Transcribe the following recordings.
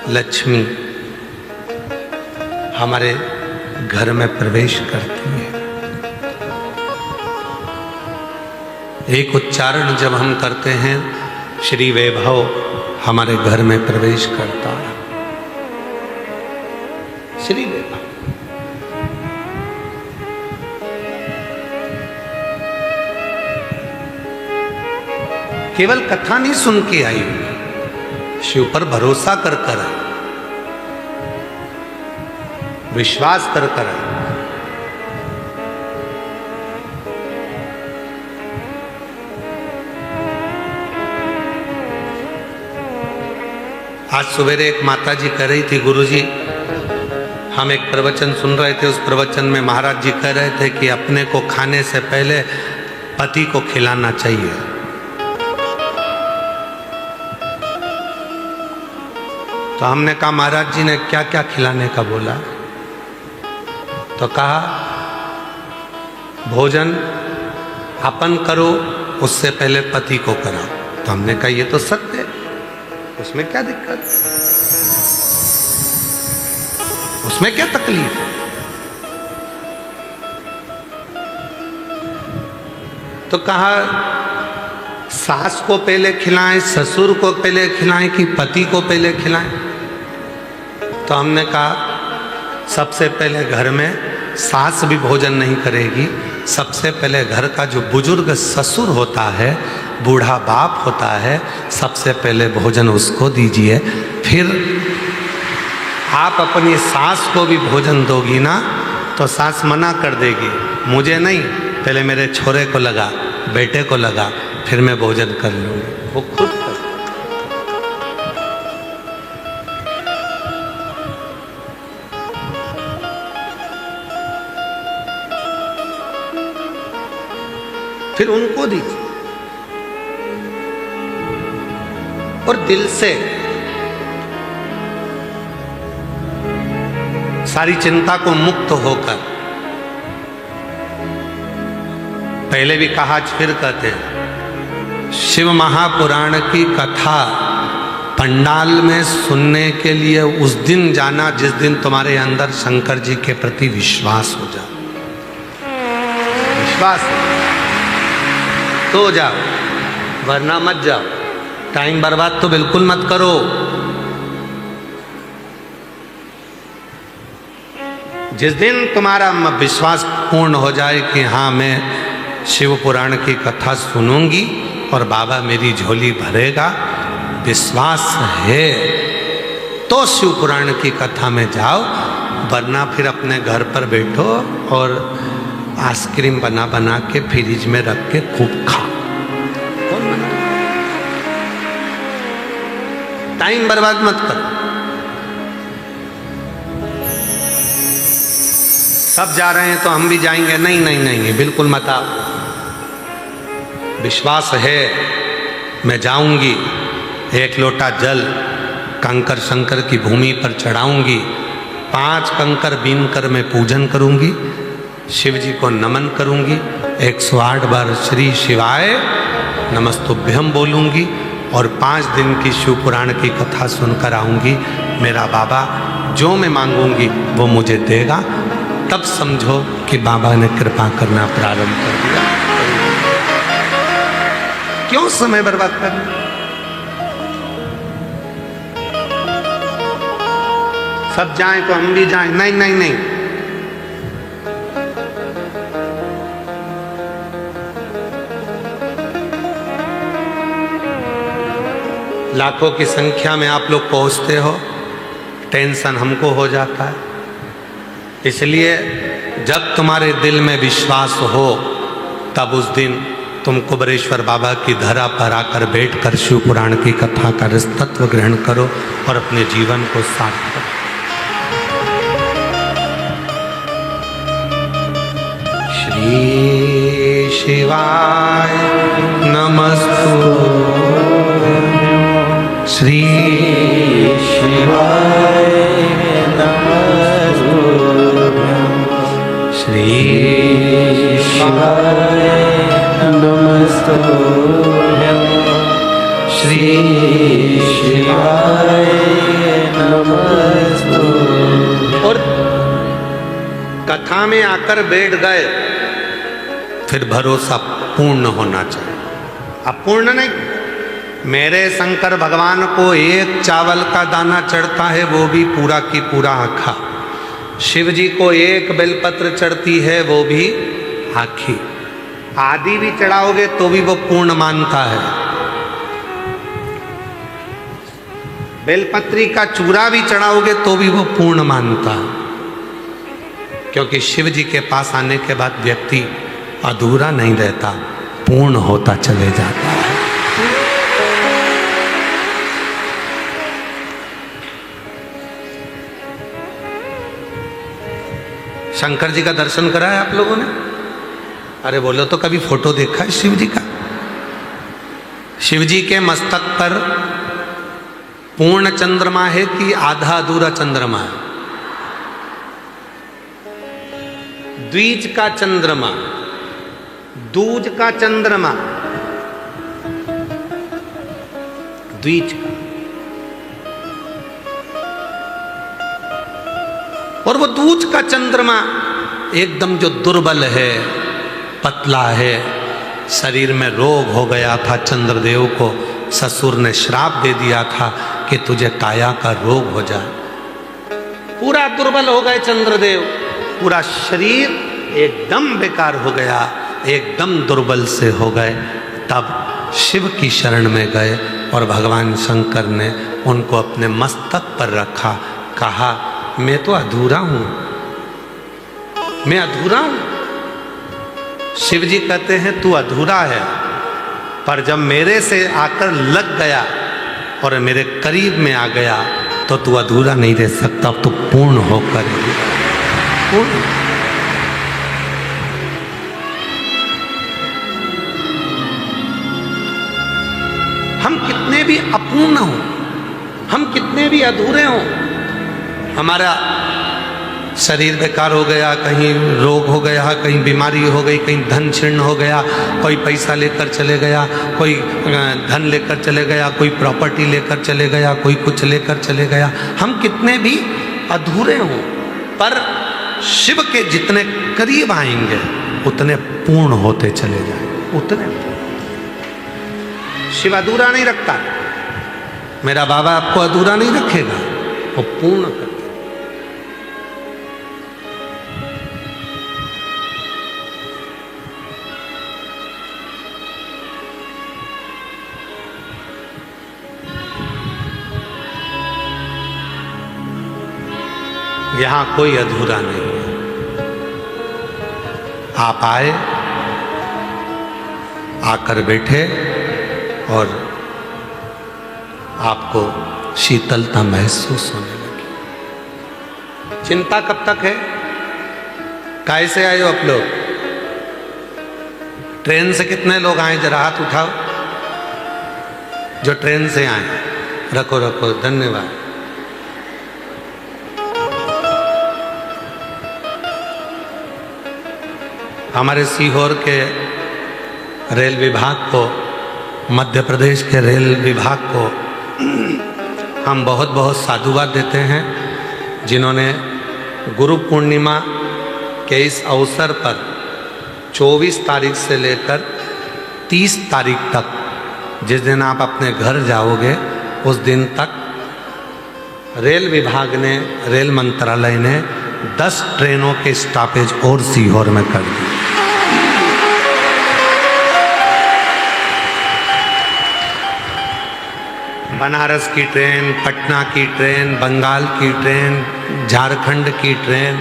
लक्ष्मी हमारे घर में प्रवेश करती है। एक उच्चारण जब हम करते हैं, श्री वैभव हमारे घर में प्रवेश करता है। श्री वैभव केवल कथा नहीं सुन के आई, शिव पर भरोसा कर कर आई, विश्वास कर कर आई। आज सवेरे एक माता जी कह रही थी, गुरुजी हम एक प्रवचन सुन रहे थे, उस प्रवचन में महाराज जी कह रहे थे कि अपने को खाने से पहले पति को खिलाना चाहिए। तो हमने कहा महाराज जी ने क्या क्या खिलाने का बोला? तो कहा भोजन अपन करो, उससे पहले पति को कराओ। तो हमने कहा ये तो सत्य है, उसमें क्या दिक्कत, उसमें क्या तकलीफ है? तो कहा सास को पहले खिलाएं, ससुर को पहले खिलाएं कि पति को पहले खिलाएं? तो हमने कहा सबसे पहले घर में सास भी भोजन नहीं करेगी, सबसे पहले घर का जो बुजुर्ग ससुर होता है, बूढ़ा बाप होता है, सबसे पहले भोजन उसको दीजिए। फिर आप अपनी सास को भी भोजन दोगी ना, तो सास मना कर देगी, मुझे नहीं, पहले मेरे छोरे को लगा, बेटे को लगा, फिर मैं भोजन कर लूँगी। वो खुद कर। फिर उनको दीजिए और दिल से सारी चिंता को मुक्त होकर, पहले भी कहा आज फिर कहते हैं, शिव महापुराण की कथा पंडाल में सुनने के लिए उस दिन जाना जिस दिन तुम्हारे अंदर शंकर जी के प्रति विश्वास हो जाए। विश्वास तो जाओ, वरना मत जाओ। टाइम बर्बाद तो बिल्कुल मत करो। जिस दिन तुम्हारा विश्वास पूर्ण हो जाए कि हाँ मैं शिव पुराण की कथा सुनूंगी और बाबा मेरी झोली भरेगा, विश्वास है तो शिव पुराण की कथा में जाओ, वरना फिर अपने घर पर बैठो और आइसक्रीम बना बना के फ्रिज में रख के खूब खा। टाइम बर्बाद मत करो। सब जा रहे हैं तो हम भी जाएंगे? नहीं नहीं नहीं, बिल्कुल मत आओ। विश्वास है मैं जाऊंगी, एक लोटा जल कंकर शंकर की भूमि पर चढ़ाऊंगी, 5 कंकर बीन कर मैं पूजन करूंगी, शिव जी को नमन करूंगी, 108 बार श्री शिवाय नमस्तुभ्यम बोलूंगी और 5 दिन की शिव पुराण की कथा सुनकर आऊंगी। मेरा बाबा जो मैं मांगूंगी वो मुझे देगा। तब समझो कि बाबा ने कृपा करना प्रारंभ कर दिया। क्यों समय बर्बाद करना? सब जाएं तो हम भी जाएं? नहीं नहीं नहीं। लाखों की संख्या में आप लोग पहुंचते हो, टेंशन हमको हो जाता है। इसलिए जब तुम्हारे दिल में विश्वास हो, तब उस दिन तुम कुबरेश्वर बाबा की धरा पर आकर बैठकर शिव पुराण की कथा का तत्व ग्रहण करो और अपने जीवन को सार्थक करो। श्री शिवाय नमस्तुभ्यं, श्री शिवाय नमस्तुभ्यं, श्री शिवाय नमस्तुभ्यं, श्री शिवाय नमस्तुभ्यं। में आकर बैठ गए, फिर भरोसा पूर्ण होना चाहिए। अपूर्ण नहीं। मेरे शंकर भगवान को एक चावल का दाना चढ़ता है, वो भी पूरा की पूरा आखा। शिव जी को एक बेलपत्र चढ़ती है, वो भी आखी। आदि भी चढ़ाओगे तो भी वो पूर्ण मानता है। बेलपत्री का चूरा भी चढ़ाओगे तो भी वो पूर्ण मानता है, क्योंकि शिव जी के पास आने के बाद व्यक्ति अधूरा नहीं रहता, पूर्ण होता चले जाता है। शंकर जी का दर्शन करा है आप लोगों ने? अरे बोलो तो, कभी फोटो देखा है शिव जी का? शिव जी के मस्तक पर पूर्ण चंद्रमा है कि आधा अधूरा चंद्रमा है? द्विज का चंद्रमा, दूज का चंद्रमा, द्विज का। और वो दूज का चंद्रमा एकदम जो दुर्बल है, पतला है, शरीर में रोग हो गया था, चंद्रदेव को ससुर ने श्राप दे दिया था कि तुझे काया का रोग हो जाए। पूरा दुर्बल हो गए चंद्रदेव, पूरा शरीर एकदम बेकार हो गया, एकदम दुर्बल से हो गए। तब शिव की शरण में गए और भगवान शंकर ने उनको अपने मस्तक पर रखा। कहा, मैं तो अधूरा हूं, मैं अधूरा हूं। शिव जी कहते हैं तू अधूरा है, पर जब मेरे से आकर लग गया और मेरे करीब में आ गया तो तू अधूरा नहीं रह सकता, तो पूर्ण होकर पूर्ण। हम कितने भी अपूर्ण हों, हम कितने भी अधूरे हों, हमारा शरीर बेकार हो गया, कहीं रोग हो गया, कहीं बीमारी हो गई, कहीं धन क्षीण हो गया, कोई पैसा लेकर चले गया, कोई धन लेकर चले गया, कोई प्रॉपर्टी लेकर चले गया, कोई कुछ लेकर चले गया। हम कितने भी अधूरे हों, पर शिव के जितने करीब आएंगे उतने पूर्ण होते चले जाएंगे, उतने। शिव अधूरा नहीं रखता। मेरा बाबा आपको अधूरा नहीं रखेगा, वो पूर्ण कर। यहां कोई अधूरा नहीं है। आप आए, आकर बैठे और आपको शीतलता महसूस होने लगी। चिंता कब तक है? कैसे आए हो आप लोग? ट्रेन से कितने लोग आए? जरा हाथ उठाओ जो ट्रेन से आए। रखो रखो, धन्यवाद। हमारे सीहोर के रेल विभाग को, मध्य प्रदेश के रेल विभाग को हम बहुत बहुत साधुवाद देते हैं, जिन्होंने गुरु पूर्णिमा के इस अवसर पर 24 तारीख से लेकर 30 तारीख तक, जिस दिन आप अपने घर जाओगे उस दिन तक रेल विभाग ने, रेल मंत्रालय ने 10 ट्रेनों के स्टॉपेज और सीहोर में कर दिए। बनारस की ट्रेन, पटना की ट्रेन, बंगाल की ट्रेन, झारखंड की ट्रेन,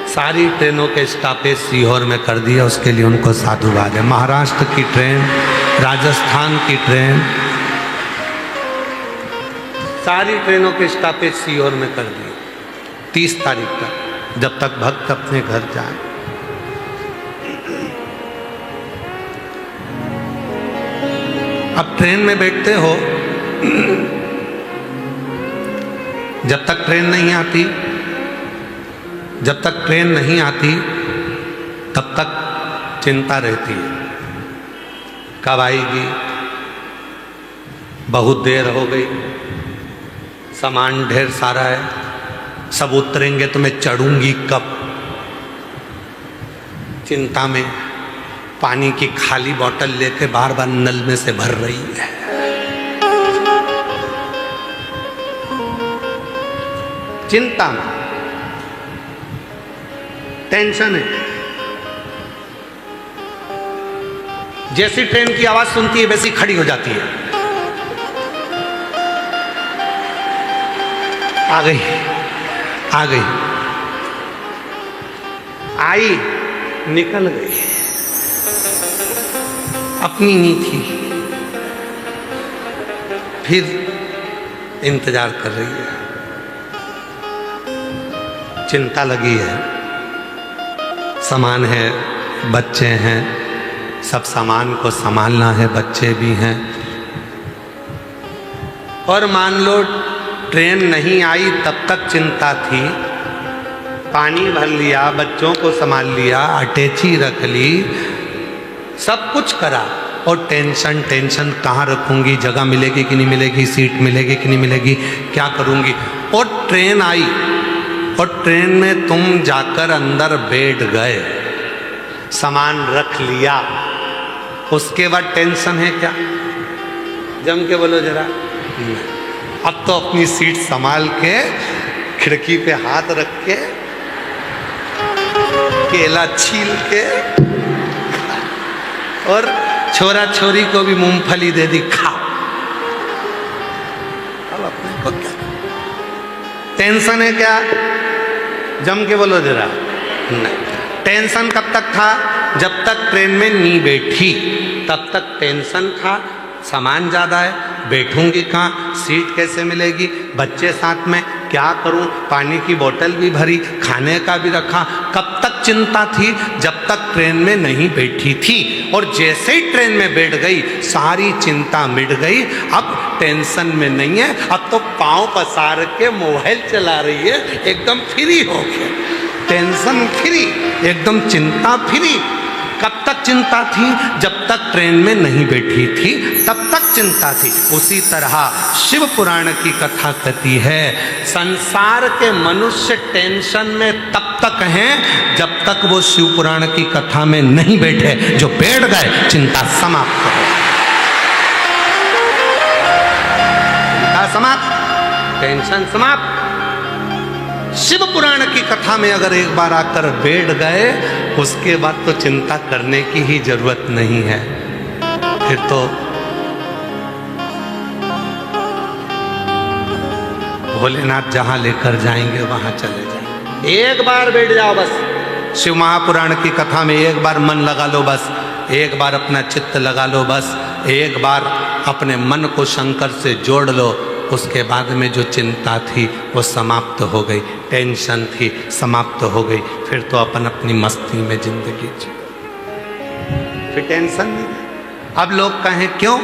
सारी ट्रेनों के स्टॉपेज सीहोर में कर दिया। उसके लिए उनको साधुवाद है। महाराष्ट्र की ट्रेन, राजस्थान की ट्रेन, सारी ट्रेनों के स्टॉपेज सीहोर में कर दिए 30 तारीख तक, जब तक भक्त अपने घर जाए। अब ट्रेन में बैठते हो, जब तक ट्रेन नहीं आती, जब तक ट्रेन नहीं आती तब तक चिंता रहती है, कब आएगी, बहुत देर हो गई, सामान ढेर सारा है, सब उतरेंगे तो मैं चढ़ूंगी कब। चिंता में पानी की खाली बोतल लेके बार बार नल में से भर रही है। चिंता में, टेंशन है। जैसी ट्रेन की आवाज सुनती है वैसी खड़ी हो जाती है। आ गई, आ गई, आई, निकल गई, अपनी नहीं थी, फिर इंतजार कर रही है। चिंता लगी है, सामान है, बच्चे हैं, सब सामान को संभालना है, बच्चे भी हैं। और मान लो ट्रेन नहीं आई तब तक चिंता थी, पानी भर लिया, बच्चों को संभाल लिया, अटैची रख ली, सब कुछ करा, और टेंशन टेंशन, कहाँ रखूंगी, जगह मिलेगी कि नहीं मिलेगी, सीट मिलेगी कि नहीं मिलेगी, क्या करूंगी। और ट्रेन आई और ट्रेन में तुम जाकर अंदर बैठ गए, सामान रख लिया, उसके बाद टेंशन है क्या? जम के बोलो जरा। अब तो अपनी सीट संभाल के, खिड़की पे हाथ रख के, केला छील के, और छोरा छोरी को भी मूंगफली दे दी, खा। अब अपने को क्या टेंशन है क्या? जम के बोलो जरा। नहीं, टेंशन कब तक था? जब तक ट्रेन में नहीं बैठी तब तक टेंशन था, सामान ज़्यादा है, बैठूंगी कहाँ, सीट कैसे मिलेगी, बच्चे साथ में, क्या करूं, पानी की बोतल भी भरी, खाने का भी रखा। कब तक चिंता थी? जब तक ट्रेन में नहीं बैठी थी। और जैसे ही ट्रेन में बैठ गई सारी चिंता मिट गई, अब टेंशन में नहीं है, अब तो पाँव पसार के मोबाइल चला रही है, एकदम फ्री हो गया, टेंशन फ्री, एकदम चिंता फ्री। कब तक चिंता थी? जब तक ट्रेन में नहीं बैठी थी तब तक चिंता थी। उसी तरह शिव पुराण की कथा कहती है, संसार के मनुष्य टेंशन में तब तक हैं जब तक वो शिव पुराण की कथा में नहीं बैठे। जो बैठ गए चिंता समाप्त हो, चिंता समाप्त, टेंशन समाप्त। शिव पुराण की कथा में अगर एक बार आकर बैठ गए, उसके बाद तो चिंता करने की ही जरूरत नहीं है। फिर तो भोलेनाथ जहां लेकर जाएंगे वहां चले जाएंगे। एक बार बैठ जाओ बस, शिव महापुराण की कथा में एक बार मन लगा लो बस, एक बार अपना चित्त लगा लो बस, एक बार अपने मन को शंकर से जोड़ लो, उसके बाद में जो चिंता थी वो समाप्त हो गई, टेंशन थी समाप्त हो गई। फिर तो अपन अपनी मस्ती में जिंदगी जी, फिर टेंशन नहीं। अब लोग कहें क्यों,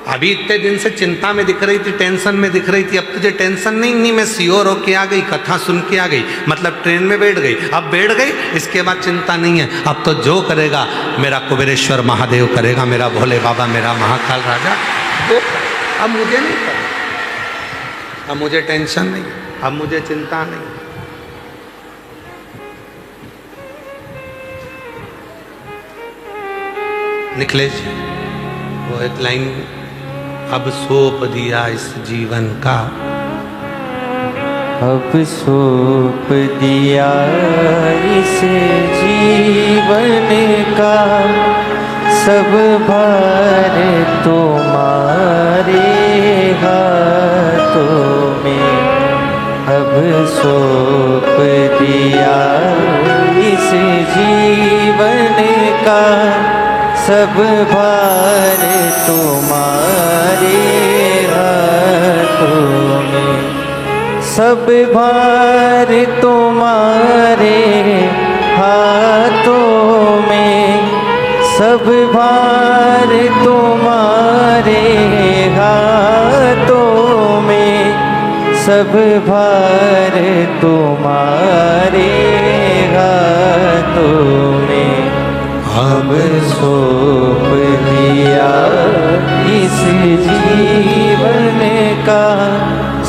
अभी इतने दिन से चिंता में दिख रही थी, टेंशन में दिख रही थी, अब तुझे टेंशन नहीं? मैं सियोर होके आ गई, कथा सुन के आ गई, मतलब ट्रेन में बैठ गई, अब बैठ गई, इसके बाद चिंता नहीं है। अब तो जो करेगा मेरा कुबेरेश्वर महादेव करेगा, मेरा भोले बाबा, मेरा महाकाल राजा, तो अब मुझे नहीं करना, अब मुझे टेंशन नहीं, अब मुझे चिंता नहीं। निकले वो एक लाइन, अब सौंप दिया इस जीवन का, अब सौंप दिया इस जीवन का, सब भार तुम्हारे हाथों में। अब सौंप दिया इस जीवन का, सब भार तुम्हारे हाथों में। सब भार तुम्हारे हाथों में, सब भार तुम्हारे हाथों में, सब भार तुम्हारे हाथों में। अब सौंप दिया इस जीवन का,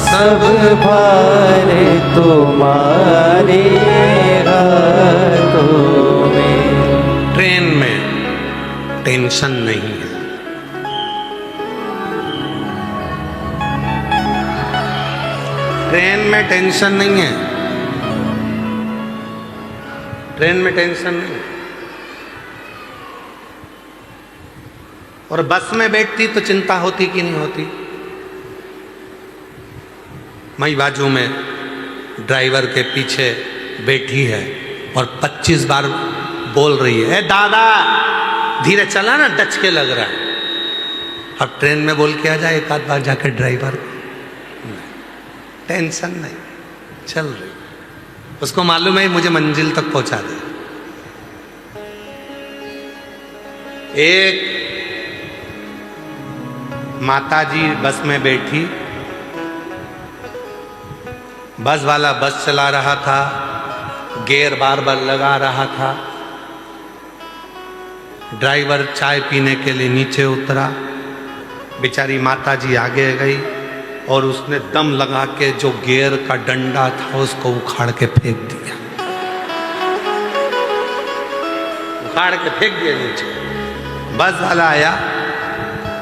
सब भार तुम्हारे हाथों में। ट्रेन में टेंशन नहीं है। ट्रेन में टेंशन नहीं है। ट्रेन में टेंशन नहीं है। और बस में बैठती तो चिंता होती कि नहीं होती। मई बाजू में ड्राइवर के पीछे बैठी है और 25 बार बोल रही है, दादा धीरे चला ना, डच के लग रहा है। अब ट्रेन में बोल के आ जाए एक आध बार जाकर ड्राइवर, टेंशन नहीं, चल रही, उसको मालूम है मुझे मंजिल तक पहुंचा दे। एक माताजी बस में बैठी, बस वाला बस चला रहा था, गियर बार बार लगा रहा था। ड्राइवर चाय पीने के लिए नीचे उतरा, बेचारी माताजी आगे गई और उसने दम लगा के जो गियर का डंडा था उसको उखाड़ के फेंक दिया, उखाड़ के फेंक दिया नीचे। बस वाला आया,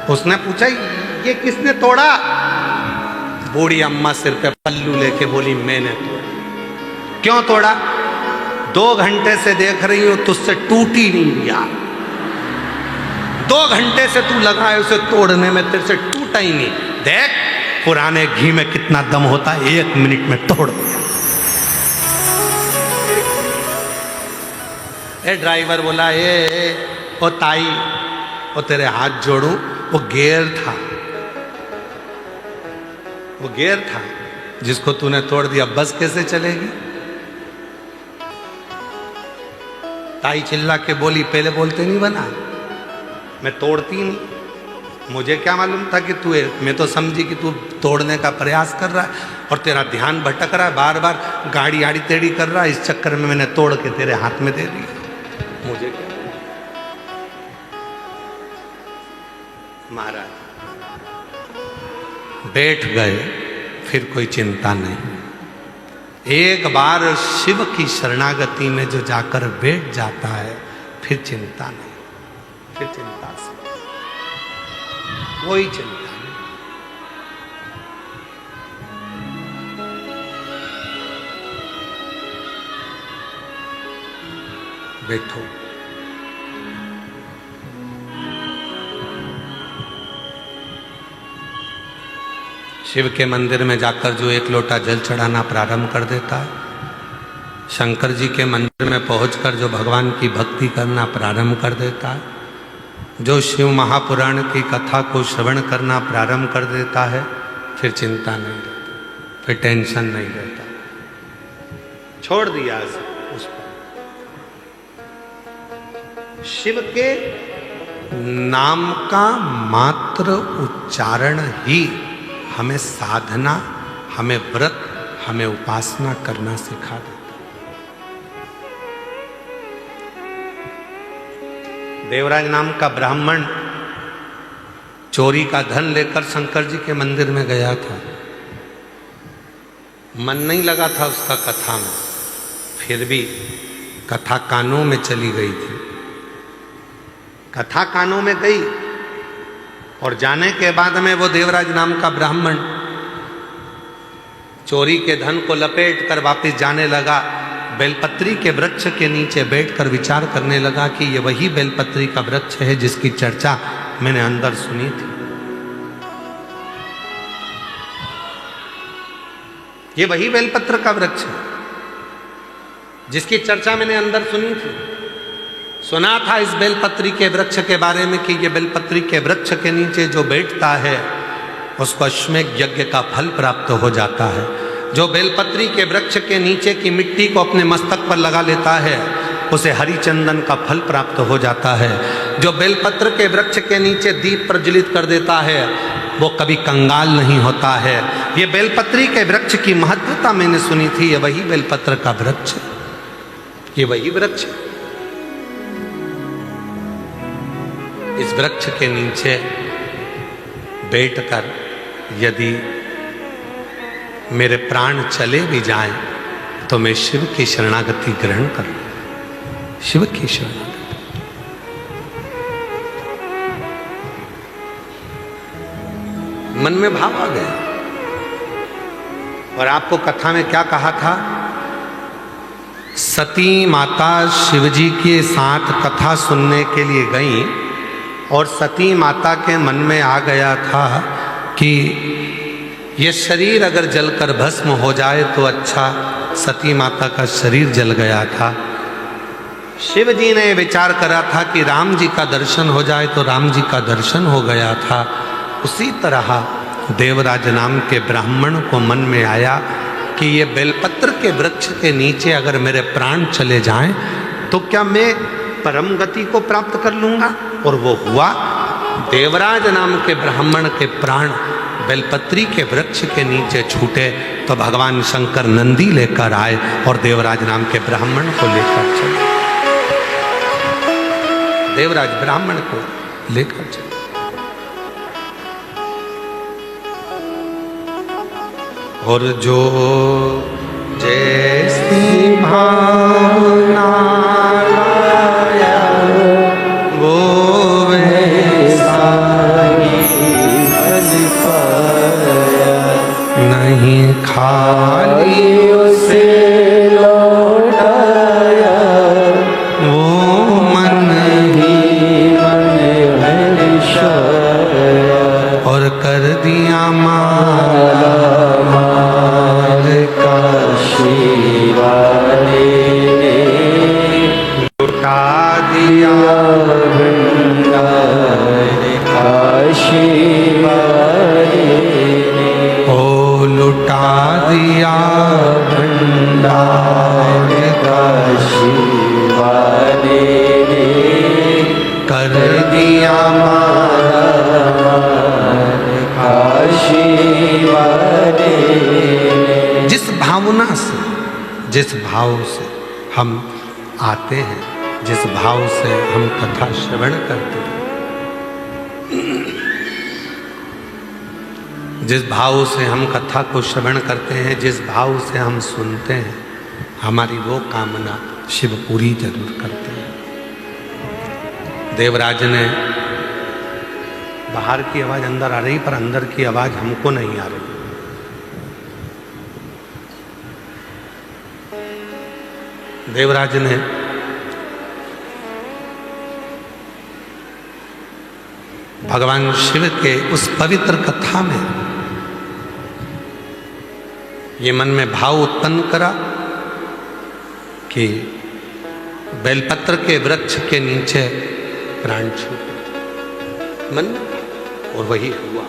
उसने पूछा ये किसने तोड़ा? बूढ़ी अम्मा सिर पे पल्लू लेके बोली मैंने तोड़ा। क्यों तोड़ा? 2 घंटे से देख रही हूं तुझसे टूट ही नहीं दिया। 2 घंटे से तू लगा है उसे तोड़ने में, तेरे से टूटा ही नहीं। देख पुराने घी में कितना दम होता है, 1 मिनट में तोड़ दिया। ए ड्राइवर बोला, ओ ताई, ओ तेरे हाथ जोड़ू, वो गियर था, वो गियर था जिसको तूने तोड़ दिया, बस कैसे चलेगी? ताई चिल्ला के बोली, पहले बोलते नहीं बना, मैं तोड़ती नहीं। मुझे क्या मालूम था कि तू, मैं तो समझी कि तू तोड़ने का प्रयास कर रहा है और तेरा ध्यान भटक रहा है, बार बार गाड़ी आड़ी टेढ़ी कर रहा है, इस चक्कर में मैंने तोड़ के तेरे हाथ में दे दी। मुझे क्या? महाराज बैठ गए, फिर कोई चिंता नहीं। एक बार शिव की शरणागति में जो जाकर बैठ जाता है, फिर चिंता नहीं, फिर चिंता से कोई चिंता नहीं। बैठो। शिव के मंदिर में जाकर जो 1 लोटा जल चढ़ाना प्रारंभ कर देता है, शंकर जी के मंदिर में पहुंचकर जो भगवान की भक्ति करना प्रारंभ कर देता है, जो शिव महापुराण की कथा को श्रवण करना प्रारंभ कर देता है, फिर चिंता नहीं रहती, फिर टेंशन नहीं रहता। छोड़ दिया उस पर। शिव के नाम का मात्र उच्चारण ही हमें साधना, हमें व्रत, हमें उपासना करना सिखा देता। देवराज नाम का ब्राह्मण चोरी का धन लेकर शंकर जी के मंदिर में गया था। मन नहीं लगा था उसका कथा में, फिर भी कथा कानों में चली गई थी। कथा कानों में गई और जाने के बाद में वो देवराज नाम का ब्राह्मण चोरी के धन को लपेट कर वापिस जाने लगा। बेलपत्री के वृक्ष के नीचे बैठकर विचार करने लगा कि ये वही बेलपत्री का वृक्ष है जिसकी चर्चा मैंने अंदर सुनी थी। ये वही बेलपत्र का वृक्ष है जिसकी चर्चा मैंने अंदर सुनी थी। सुना था इस बेलपत्री के वृक्ष के बारे में कि ये बेलपत्री के वृक्ष के नीचे जो बैठता है उसको अश्वमेध यज्ञ का फल प्राप्त हो जाता है। जो बेलपत्री के वृक्ष के नीचे की मिट्टी को अपने मस्तक पर लगा लेता है उसे हरिचंदन का फल प्राप्त हो जाता है। जो बेलपत्र के वृक्ष के नीचे दीप प्रज्वलित कर देता है वो कभी कंगाल नहीं होता है। ये बेलपत्री के वृक्ष की महत्वता मैंने सुनी थी। ये वही बेलपत्र का वृक्ष है, ये वही वृक्ष है। इस वृक्ष के नीचे बैठकर यदि मेरे प्राण चले भी जाएं तो मैं शिव की शरणागति ग्रहण कर लूं। शिव की शरणागति। मन में भाव आ गया। और आपको कथा में क्या कहा था? सती माता शिवजी के साथ कथा सुनने के लिए गई और सती माता के मन में आ गया था कि ये शरीर अगर जलकर भस्म हो जाए तो अच्छा। सती माता का शरीर जल गया था। शिव जी ने विचार करा था कि राम जी का दर्शन हो जाए तो राम जी का दर्शन हो गया था। उसी तरह देवराज नाम के ब्राह्मण को मन में आया कि ये बेलपत्र के वृक्ष के नीचे अगर मेरे प्राण चले जाएं तो क्या मैं परम गति को प्राप्त कर लूँगा? और वो हुआ। देवराज नाम के ब्राह्मण के प्राण बेलपत्री के वृक्ष के नीचे छूटे तो भगवान शंकर नंदी लेकर आए और देवराज नाम के ब्राह्मण को लेकर चले। देवराज ब्राह्मण को लेकर चले। और जो जैसी भावना लाया वो वैसा नहीं खाली उसे लौटाया, वो मन ही मन हर्षाया, और कर दिया माला माल काशी वाले ने लुटा दिया भंडार काशी वाले ने, ओ लुटा दिया भंडार काशी वाले ने, कर दिया माला माल काशी वाले ने। जिस भावना से, जिस भाव से हम आते हैं, जिस भाव से हम कथा श्रवण करते हैं, जिस भाव से हम कथा को श्रवण करते हैं, जिस भाव से हम सुनते हैं, हमारी वो कामना शिव पूरी जरूर करते हैं। देवराज ने बाहर की आवाज अंदर आ रही पर अंदर की आवाज हमको नहीं आ रही। देवराज ने भगवान शिव के उस पवित्र कथा में ये मन में भाव उत्पन्न करा कि बेलपत्र के वृक्ष के नीचे प्राण छूटे मन में, और वही हुआ।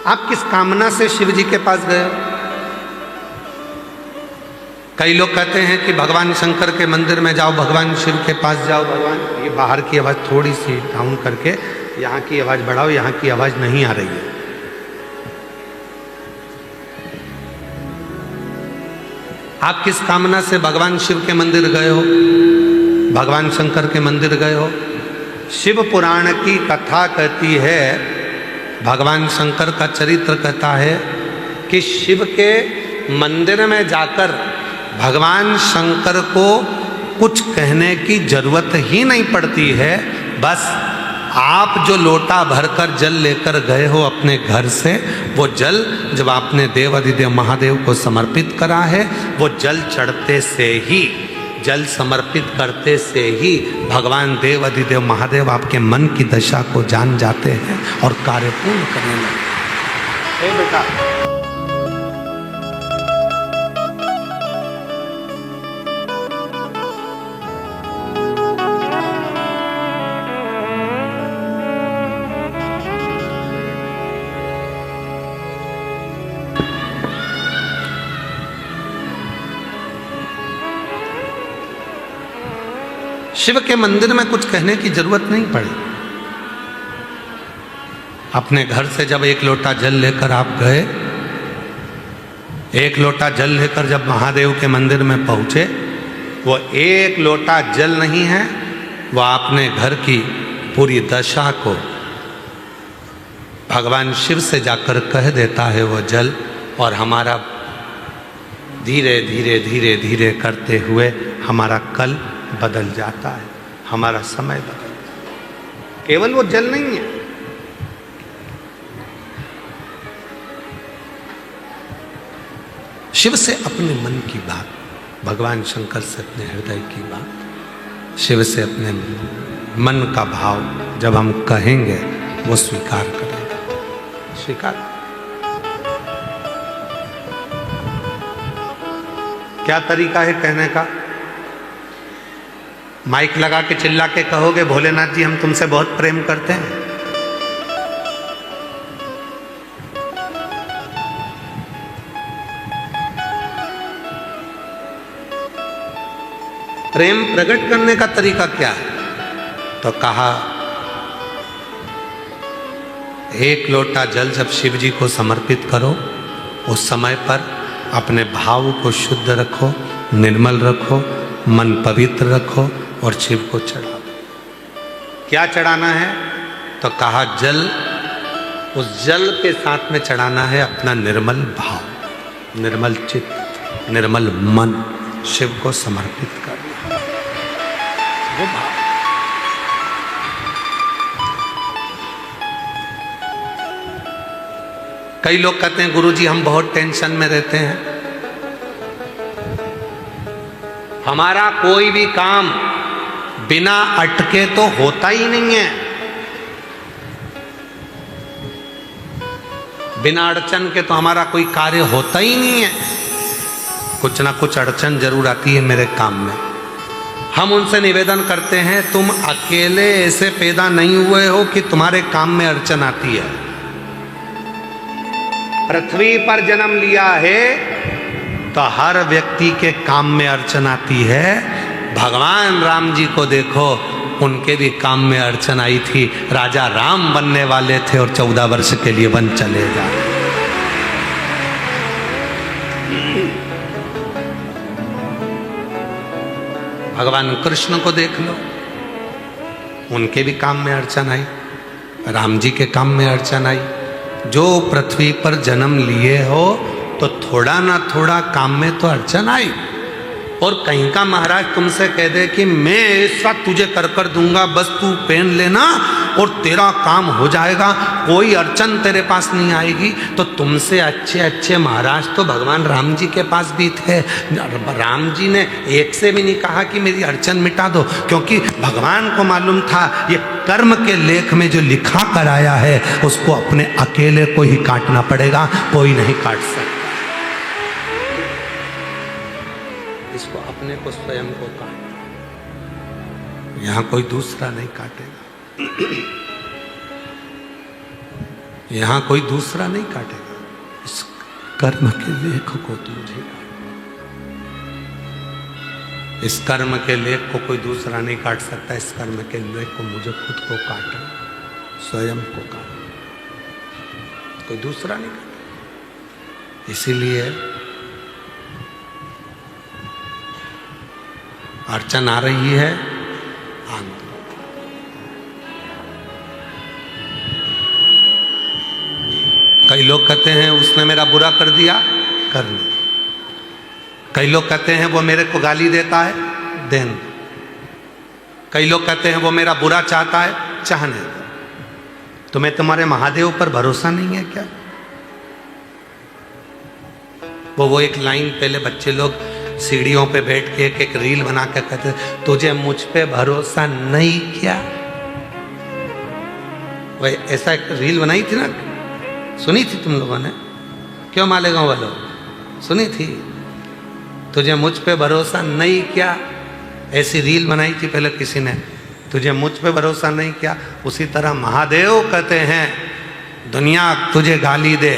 आप किस कामना से शिव जी के पास गए? कई लोग कहते हैं कि भगवान शंकर के मंदिर में जाओ, भगवान शिव के पास जाओ। भगवान, ये बाहर की आवाज़ थोड़ी सी डाउन करके यहाँ की आवाज़ बढ़ाओ, यहाँ की आवाज़ नहीं आ रही है। आप किस कामना से भगवान शिव के मंदिर गए हो, भगवान शंकर के मंदिर गए हो? शिव पुराण की कथा कहती है, भगवान शंकर का चरित्र कहता है कि शिव के मंदिर में जाकर भगवान शंकर को कुछ कहने की जरूरत ही नहीं पड़ती है। बस आप जो लोटा भरकर जल लेकर गए हो अपने घर से, वो जल जब आपने देवाधिदेव महादेव को समर्पित करा है, वो जल चढ़ते से ही, जल समर्पित करते से ही भगवान देवाधिदेव महादेव आपके मन की दशा को जान जाते हैं और कार्य पूर्ण करने लगते हैं। बेटा, शिव के मंदिर में कुछ कहने की जरूरत नहीं पड़ी। अपने घर से जब एक लोटा जल लेकर आप गए, एक लोटा जल लेकर जब महादेव के मंदिर में पहुंचे, वो एक लोटा जल नहीं है, वो आपने घर की पूरी दशा को भगवान शिव से जाकर कह देता है वो जल, और हमारा धीरे धीरे धीरे धीरे करते हुए हमारा कल बदल जाता है, हमारा समय बदल जाता है। केवल वो जल नहीं है। शिव से अपने मन की बात, भगवान शंकर से अपने हृदय की बात, शिव से अपने मन का भाव जब हम कहेंगे वो स्वीकार करेगा। स्वीकार। क्या तरीका है कहने का? माइक लगा के चिल्ला के कहोगे भोलेनाथ जी हम तुमसे बहुत प्रेम करते हैं? प्रेम प्रकट करने का तरीका क्या है? तो कहा एक लोटा जल जब शिव जी को समर्पित करो, उस समय पर अपने भाव को शुद्ध रखो, निर्मल रखो, मन पवित्र रखो और शिव को चढ़ाओ। क्या चढ़ाना है? तो कहा जल, उस जल के साथ में चढ़ाना है अपना निर्मल भाव, निर्मल चित्त, निर्मल मन, शिव को समर्पित करना है वो भाव। कई लोग कहते हैं गुरुजी हम बहुत टेंशन में रहते हैं, हमारा कोई भी काम बिना अटके तो होता ही नहीं है, बिना अड़चन के तो हमारा कोई कार्य होता ही नहीं है, कुछ ना कुछ अड़चन जरूर आती है मेरे काम में। हम उनसे निवेदन करते हैं तुम अकेले ऐसे पैदा नहीं हुए हो कि तुम्हारे काम में अड़चन आती है। पृथ्वी पर जन्म लिया है तो हर व्यक्ति के काम में अड़चन आती है। भगवान राम जी को देखो, उनके भी काम में अड़चन आई थी। राजा राम बनने वाले थे और 14 वर्ष के लिए वन चले गए। भगवान कृष्ण को देख लो, उनके भी काम में अड़चन आई, राम जी के काम में अड़चन आई। जो पृथ्वी पर जन्म लिए हो तो थोड़ा ना थोड़ा काम में तो अड़चन आई। और कहीं का महाराज तुमसे कह दे कि मैं ऐसा तुझे कर दूंगा, बस तू पेन लेना और तेरा काम हो जाएगा, कोई अड़चन तेरे पास नहीं आएगी, तो तुमसे अच्छे अच्छे महाराज तो भगवान राम जी के पास भी थे। राम जी ने एक से भी नहीं कहा कि मेरी अड़चन मिटा दो, क्योंकि भगवान को मालूम था ये कर्म के लेख में जो लिखा कर आया है उसको अपने अकेले को ही काटना पड़ेगा, कोई नहीं काट सकता। इसको अपने को स्वयं को काट, यहां कोई दूसरा नहीं काटेगा, यहां कोई दूसरा नहीं काटेगा। इस कर्म के लेख को तो मुझे काट, इस कर्म के लेख को कोई दूसरा नहीं काट सकता। इस कर्म के लेख को मुझे खुद को काटना, स्वयं को काटना, कोई दूसरा नहीं काटेगा। इसीलिए अड़चन आ रही है, आंदोलन। कई लोग कहते हैं उसने मेरा बुरा कर दिया, करने। कई लोग कहते हैं वो मेरे को गाली देता है, देन। कई लोग कहते हैं वो मेरा बुरा चाहता है, चाहने दो। तुम्हें तुम्हारे महादेव पर भरोसा नहीं है क्या? वो एक लाइन पहले बच्चे लोग सीढ़ियों पे बैठ के एक रील बना के कहते तुझे मुझ पे भरोसा नहीं क्या? वही ऐसा एक रील बनाई थी ना, सुनी थी तुम लोगों ने? क्यों मालेगांव वालों, सुनी थी? तुझे मुझ पे भरोसा नहीं क्या, ऐसी रील बनाई थी पहले किसी ने, तुझे मुझ पे भरोसा नहीं क्या। उसी तरह महादेव कहते हैं दुनिया तुझे गाली दे,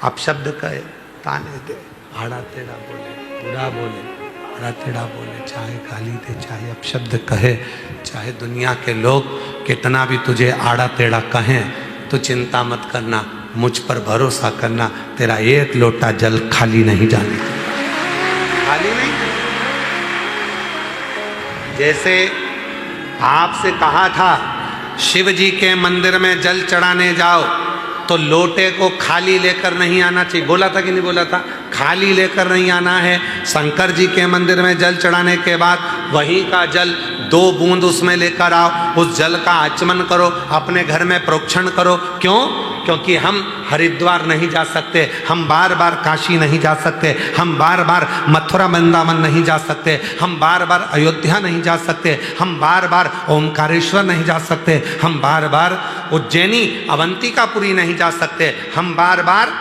अपशब्द कहे, ताने दे, आड़ा टेढ़ा बोले, बुरा बोले, आड़ा टेढ़ा बोले, चाहे गाली दे, चाहे अपशब्द कहे, चाहे दुनिया के लोग कितना भी तुझे आड़ा टेढ़ा कहें, तो चिंता मत करना, मुझ पर भरोसा करना, तेरा एक लोटा जल खाली नहीं जाने, खाली नहीं। जैसे आपसे कहा था शिव जी के मंदिर में जल चढ़ाने जाओ तो लोटे को खाली लेकर नहीं आना चाहिए, बोला था कि नहीं बोला था? खाली लेकर नहीं आना है। शंकर जी के मंदिर में जल चढ़ाने के बाद वहीं का जल 2 बूंद उसमें लेकर आओ, उस जल का आचमन करो, अपने घर में प्रोक्षण करो। क्यों? क्योंकि हम हरिद्वार नहीं जा सकते, हम बार बार काशी नहीं जा सकते, हम बार बार मथुरा वृंदावन नहीं जा सकते, हम बार बार अयोध्या नहीं जा सकते, हम बार बार ओमकारेश्वर नहीं जा सकते, हम बार बार उज्जैनी अवंतिकापुरी नहीं जा सकते, हम बार बार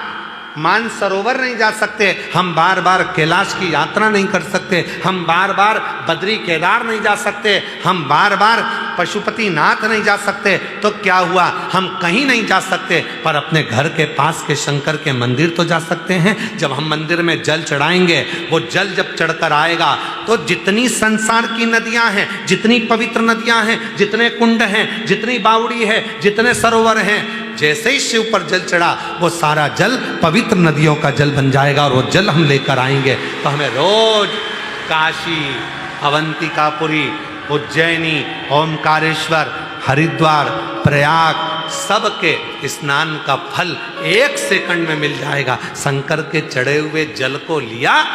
मानसरोवर नहीं जा सकते, हम बार बार कैलाश की यात्रा नहीं कर सकते, हम बार बार बद्री केदार नहीं जा सकते, हम बार बार पशुपतिनाथ नहीं जा सकते। तो क्या हुआ? हम कहीं नहीं जा सकते, पर अपने घर के पास के शंकर के मंदिर तो जा सकते हैं। जब हम मंदिर में जल चढ़ाएंगे, वो जल जब चढ़कर आएगा तो जितनी संसार की नदियां हैं, जितनी पवित्र नदियां हैं, जितने कुंड हैं, जितनी बावड़ी है, जितने सरोवर हैं, जैसे ही शिव पर जल चढ़ा वो सारा जल पवित्र नदियों का जल बन जाएगा और वो जल हम लेकर आएंगे। तो हमें रोज काशी, अवंतिकापुरी, उज्जैनी, ओमकारेश्वर, हरिद्वार, प्रयाग सबके स्नान का फल 1 सेकंड में मिल जाएगा। शंकर के चढ़े हुए जल को लिया,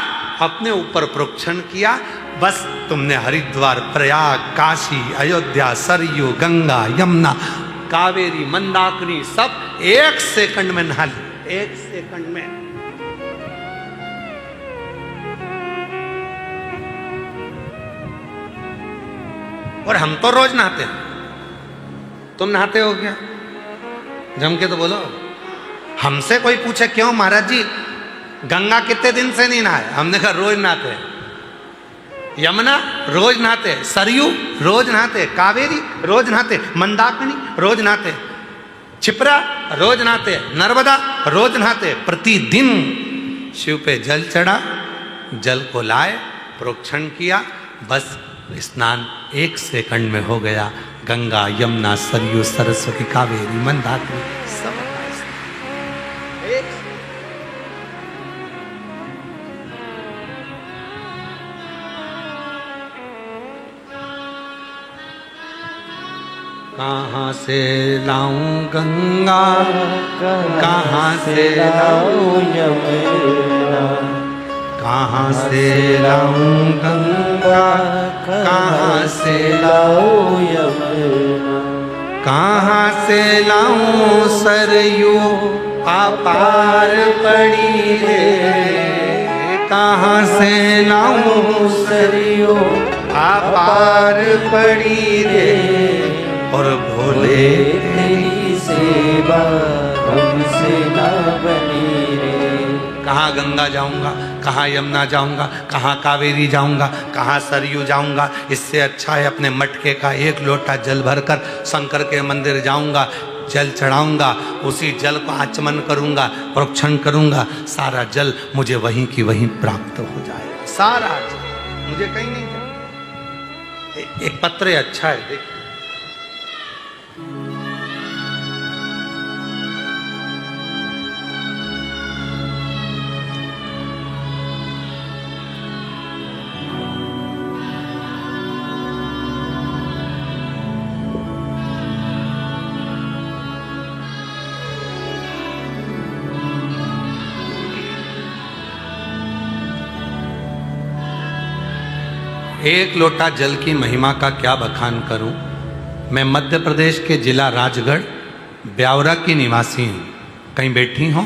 अपने ऊपर प्रोक्षण किया, बस तुमने हरिद्वार, प्रयाग, काशी, अयोध्या, सरयू, गंगा, यमुना, कावेरी, मंदाकिनी सब 1 सेकंड में नहा ली। 1 सेकंड में। और हम तो रोज नहाते हैं, तुम नहाते हो क्या? जम के तो बोलो। हमसे कोई पूछे क्यों महाराज जी गंगा कितने दिन से नहीं नहाए, हमने कहा रोज नहाते हैं। यमुना रोज नहाते, सरयू रोज नहाते, कावेरी रोज नहाते, मंदाकिनी रोज नहाते, क्षिप्रा रोज नहाते, नर्मदा रोज नहाते। प्रतिदिन शिव पे जल चढ़ा, जल को लाए, प्रोक्षण किया, बस स्नान 1 सेकंड में हो गया। गंगा, यमुना, सरयू, सरस्वती, कावेरी, मंदाकिनी सब एक। कहाँ से लाऊं गंगा, कहाँ से लाऊं यमुना, कहाँ से लाऊं गंगा, कहाँ से लाऊं यमुना, कहाँ से लाऊं सरयू अपार पड़ी रे, कहाँ से लाऊं सरयू अपार पड़ी रे, और भोले तेरी सेवा हमसे ना बनी रे। कहाँ गंगा जाऊंगा, कहाँ यमुना जाऊंगा, कहाँ कावेरी जाऊंगा, कहाँ सरयू जाऊंगा। इससे अच्छा है अपने मटके का 1 लोटा जल भरकर शंकर के मंदिर जाऊंगा, जल चढ़ाऊंगा, उसी जल को आचमन करूंगा, प्रोक्षण करूंगा, सारा जल मुझे वहीं की वहीं प्राप्त हो जाएगा। सारा जल मुझे कहीं नहीं जाए। एक पत्र अच्छा है, देखिए। एक लोटा जल की महिमा का क्या बखान करूं। मैं मध्य प्रदेश के जिला राजगढ़ ब्यावरा की निवासी हूं। कहीं बैठी हो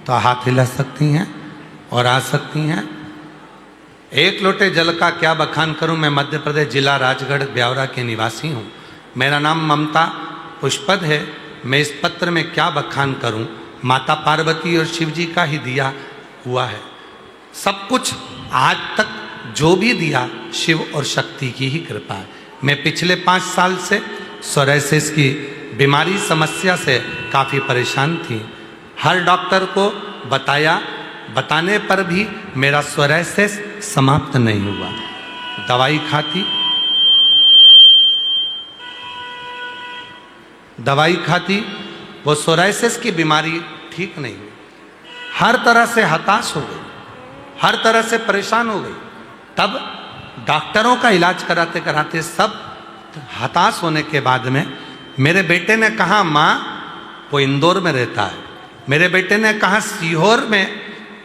तो हाथ हिला सकती हैं और आ सकती हैं। 1 लोटे जल का क्या बखान करूं। मैं मध्य प्रदेश जिला राजगढ़ ब्यावरा के निवासी हूं। मेरा नाम ममता पुष्पद है। मैं इस पत्र में क्या बखान करूं। माता पार्वती और शिव जी का ही दिया हुआ है। सब कुछ आज तक जो भी दिया शिव और शक्ति की ही कृपा है। मैं पिछले 5 साल से सोरायसिस की बीमारी समस्या से काफ़ी परेशान थी। हर डॉक्टर को बताने पर भी मेरा सोरायसिस समाप्त नहीं हुआ। दवाई खाती वो सोरायसिस की बीमारी ठीक नहीं हुई। हर तरह से हताश हो गई, हर तरह से परेशान हो गई। तब डॉक्टरों का इलाज कराते कराते सब हताश होने के बाद में मेरे बेटे ने कहा, माँ वो इंदौर में रहता है। मेरे बेटे ने कहा सीहोर में,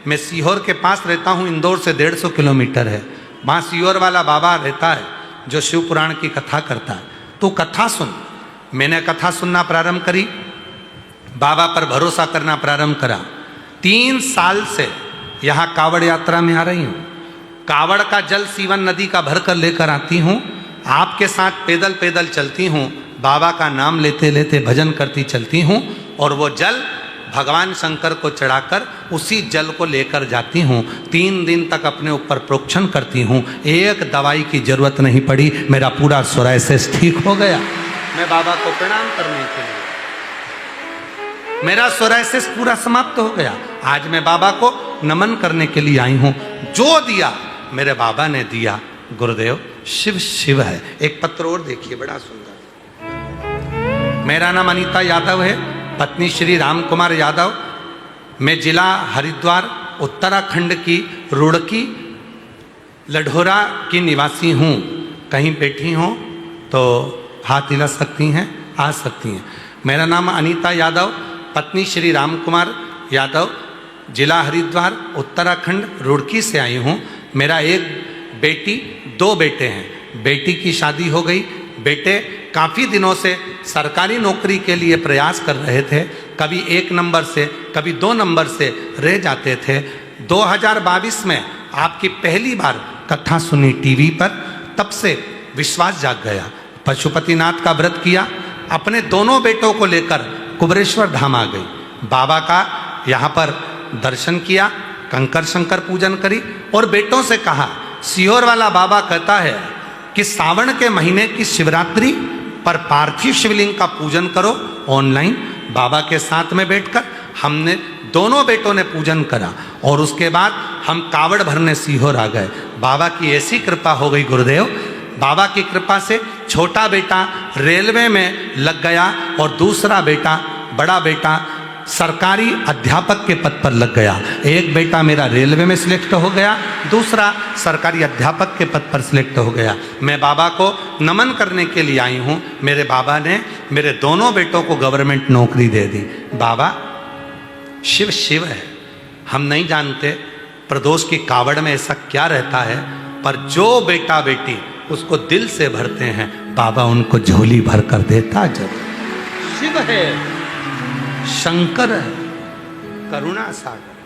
मैं सीहोर के पास रहता हूँ, इंदौर से 150 किलोमीटर है। वहाँ सीहोर वाला बाबा रहता है जो शिव पुराण की कथा करता है। तो कथा सुन। मैंने कथा सुनना प्रारंभ करी, बाबा पर भरोसा करना प्रारंभ करा। 3 साल से यहाँ कावड़ यात्रा में आ रही हूँ। कावड़ का जल सीवन नदी का भर कर लेकर आती हूँ, आपके साथ पैदल पैदल चलती हूँ, बाबा का नाम लेते लेते भजन करती चलती हूँ, और वो जल भगवान शंकर को चढ़ाकर उसी जल को लेकर जाती हूँ। 3 दिन तक अपने ऊपर प्रोक्षण करती हूँ, एक दवाई की जरूरत नहीं पड़ी, मेरा पूरा सोरायसिस ठीक हो गया। मैं बाबा को प्रणाम करने के लिए, मेरा सोरायसिस पूरा समाप्त हो गया। आज मैं बाबा को नमन करने के लिए आई हूँ। जो दिया मेरे बाबा ने दिया। गुरुदेव शिव शिव है। एक पत्र और देखिए, बड़ा सुंदर। मेरा नाम अनीता यादव है, पत्नी श्री राम कुमार यादव। मैं जिला हरिद्वार उत्तराखंड की रुड़की लढोरा की निवासी हूँ। कहीं बैठी हों तो हाथ हिला सकती हैं, आ सकती हैं। मेरा नाम अनीता यादव, पत्नी श्री राम कुमार यादव, जिला हरिद्वार उत्तराखंड रुड़की से आई हूँ। मेरा एक बेटी, 2 बेटे हैं। बेटी की शादी हो गई। बेटे काफ़ी दिनों से सरकारी नौकरी के लिए प्रयास कर रहे थे, कभी 1 नंबर से कभी 2 नंबर से रह जाते थे। 2022 में आपकी पहली बार कथा सुनी टीवी पर, तब से विश्वास जाग गया। पशुपतिनाथ का व्रत किया, अपने दोनों बेटों को लेकर कुबरेश्वर धाम आ गई। बाबा का यहाँ पर दर्शन किया, कंकर शंकर पूजन करी, और बेटों से कहा, सीहोर वाला बाबा कहता है कि सावन के महीने की शिवरात्रि पर पार्थिव शिवलिंग का पूजन करो ऑनलाइन। बाबा के साथ में बैठकर हमने दोनों बेटों ने पूजन करा, और उसके बाद हम कावड़ भरने सीहोर आ गए। बाबा की ऐसी कृपा हो गई गुरुदेव, बाबा की कृपा से छोटा बेटा रेलवे में लग गया, और दूसरा बेटा, बड़ा बेटा सरकारी अध्यापक के पद पर लग गया। एक बेटा मेरा रेलवे में सिलेक्ट हो गया, दूसरा सरकारी अध्यापक के पद पर सिलेक्ट हो गया। मैं बाबा को नमन करने के लिए आई हूँ। मेरे बाबा ने मेरे दोनों बेटों को गवर्नमेंट नौकरी दे दी। बाबा शिव शिव है। हम नहीं जानते प्रदोष की कावड़ में ऐसा क्या रहता है, पर जो बेटा बेटी उसको दिल से भरते हैं, बाबा उनको झोली भर कर देता जब। शिव है, शंकर है, करुणा सागर।